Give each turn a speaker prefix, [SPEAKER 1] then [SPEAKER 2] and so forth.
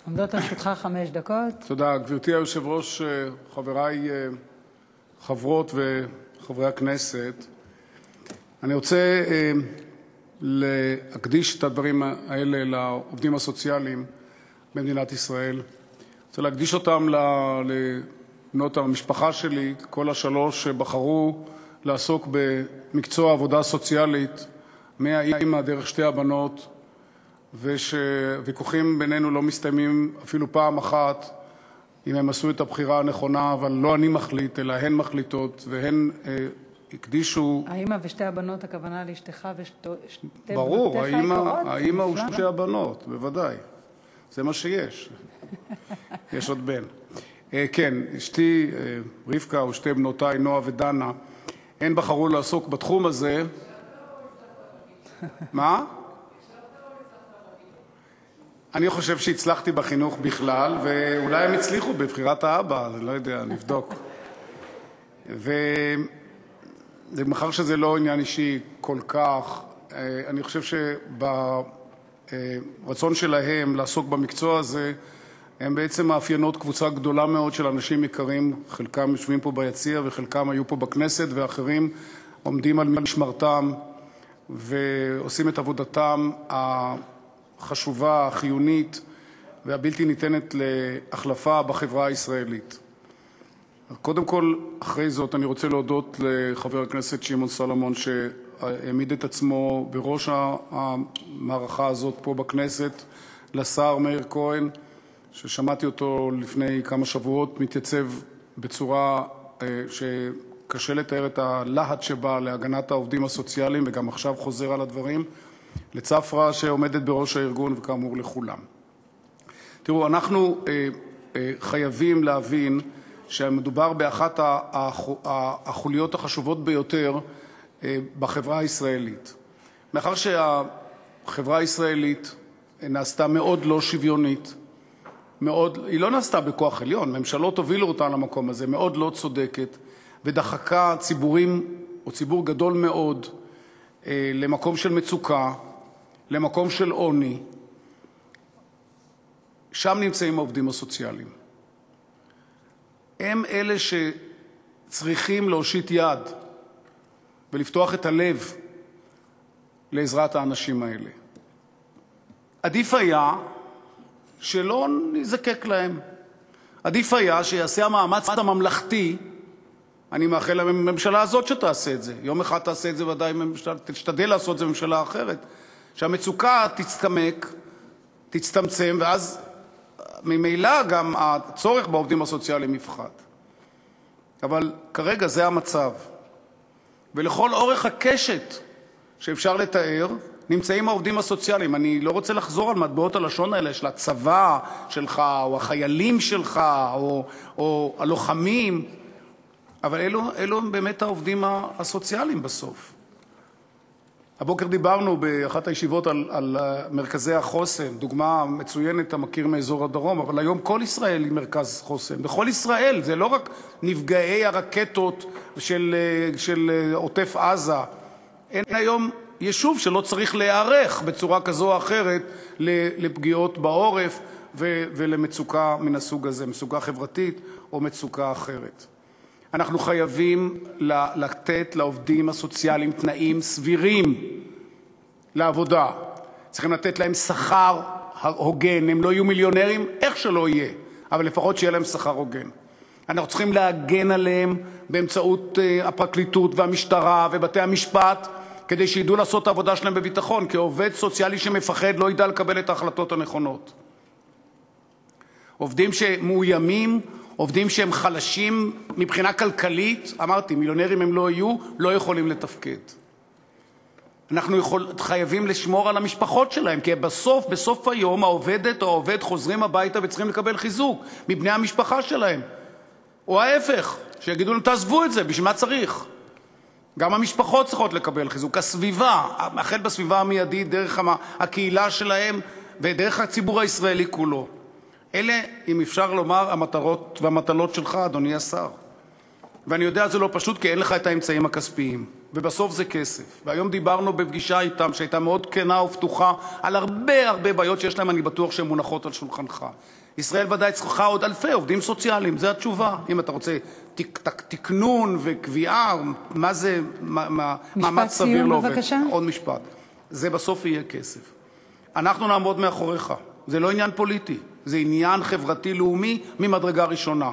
[SPEAKER 1] עומדות לרשותך 5 דקות.
[SPEAKER 2] תודה, גברתי היושב-ראש, חברי חברות וחברי הכנסת. אני רוצה להקדיש את הדברים האלה לעובדים הסוציאליים במדינת ישראל. אני רוצה להקדיש אותם לבנות המשפחה שלי, כל השלוש שבחרו לעסוק במקצוע עבודה סוציאלית, מהאימא דרך שתי הבנות, ושוויכוחים בינינו לא מסתיימים אפילו פעם אחת אם הם עשו את הבחירה הנכונה, אבל לא אני מחליט, אלא הן מחליטות, והן הקדישו...
[SPEAKER 1] האמא ושתי הבנות, הכוונה לאשתך ושתי בנותיך?
[SPEAKER 2] ברור, האמא ושתי הבנות, בוודאי. זה מה שיש. יש עוד בן. כן, אשתי רבקה ושתי בנותי, נועה ודנה, הן בחרו לעסוק בתחום הזה. מה? אני חושב שהצלחתי בחינוך בכלל, ואולי הם הצליחו בבחירת האבא, אני לא יודע, נבדוק. ומאחר שזה לא עניין אישי כל כך, אני חושב שברצון שלהם לעסוק במקצוע הזה, הם בעצם מאפיינות קבוצה גדולה מאוד של אנשים יקרים, חלקם יושבים פה ביציע וחלקם היו פה בכנסת, ואחרים עומדים על משמרתם ועושים את עבודתם החשובה, החיונית והבלתי ניתנת להחלפה בחברה הישראלית. קודם כל, אחרי זאת, אני רוצה להודות לחבר הכנסת שמעון סולומון שהעמיד את עצמו בראש המערכה הזאת פה בכנסת, לשר מאיר כהן, ששמעתי אותו לפני כמה שבועות מתייצב בצורה שקשה לתאר את הלהט שבה להגנת העובדים הסוציאליים, וגם עכשיו חוזר על הדברים, לצפרה שעומדת בראש הארגון, וכאמור לכולם. תראו, אנחנו חייבים להבין שמדובר באחת החוליות החשובות ביותר בחברה הישראלית. מאחר שהחברה הישראלית נעשתה מאוד לא שוויונית, היא לא נעשתה בכוח עליון, ממשלות הובילו אותה למקום הזה, מאוד לא צודקת, ודחקה ציבורים, או ציבור גדול מאוד, למקום של מצוקה, למקום של עוני. שם נמצאים העובדים הסוציאליים. הם אלה שצריכים להושיט יד ולפתוח את הלב לעזרת האנשים האלה. עדיף היה שלא נזקק להם. עדיף היה שיעשה המאמץ הממלכתי. אני מאחל לממשלה הזאת שתעשה את זה. יום אחד תעשה את זה, ודאי תשתדל לעשות את זה בממשלה אחרת. שהמצוקה תצטמצם, ואז ממילא גם הצורך בעובדים הסוציאליים יפחת. אבל כרגע זה המצב. ולכל אורך הקשת שאפשר לתאר, נמצאים העובדים הסוציאליים. אני לא רוצה לחזור על מטבעות הלשון האלה של הצבא שלך, או החיילים שלך, או הלוחמים, אבל אלו הם באמת העובדים הסוציאליים בסוף. הבוקר דיברנו באחת הישיבות על מרכזי החוסן, דוגמה מצוינת, אתה מכיר מאזור הדרום, אבל היום כל ישראל היא מרכז חוסן. בכל ישראל, זה לא רק נפגעי הרקטות של עוטף עזה. אין היום יישוב שלא צריך להיערך בצורה כזו או אחרת לפגיעות בעורף ולמצוקה מן הסוג הזה, מצוקה חברתית או מצוקה אחרת. אנחנו חייבים לתת לעובדים הסוציאליים תנאים סבירים לעבודה. צריכים לתת להם שכר הוגן. הם לא יהיו מיליונרים, איך שלא יהיה, אבל לפחות שיהיה להם שכר הוגן. אנחנו צריכים להגן עליהם באמצעות הפרקליטות והמשטרה ובתי-המשפט, כדי שידעו לעשות את העבודה שלהם בביטחון, כי עובד סוציאלי שמפחד לא ידע לקבל את ההחלטות הנכונות. עובדים שמאוימים, עובדים שהם חלשים מבחינה כלכלית, אמרתי, מיליונרים הם לא יהיו, לא יכולים לתפקד. אנחנו חייבים לשמור על המשפחות שלהם, כי בסוף היום העובדת או העובד חוזרים הביתה וצריכים לקבל חיזוק מבני המשפחה שלהם. או ההפך, שיגידו להם, תעזבו את זה, בשביל מה צריך? גם המשפחות צריכות לקבל חיזוק. הסביבה, החל בסביבה המיידית, דרך הקהילה שלהם ודרך הציבור הישראלי כולו. אלה, אם אפשר לומר, המטרות והמטלות שלך, אדוני השר. ואני יודע, זה לא פשוט, כי אין לך את האמצעים הכספיים. ובסוף זה כסף. והיום דיברנו בפגישה אתם, שהייתה מאוד כנה ופתוחה, על הרבה בעיות שיש להם, אני בטוח שהן מונחות על שולחנך. ישראל ודאי צריכה עוד אלפי עובדים סוציאליים, זו התשובה. אם אתה רוצה תקנון וקביעה, מה זה מאמץ סביר לעובד.
[SPEAKER 1] משפט סיום, בבקשה.
[SPEAKER 2] עוד משפט. זה בסוף יהיה כסף. אנחנו נעמוד מאחוריך. זה לא עניין פוליטי, זה עניין חברתי-לאומי ממדרגה ראשונה.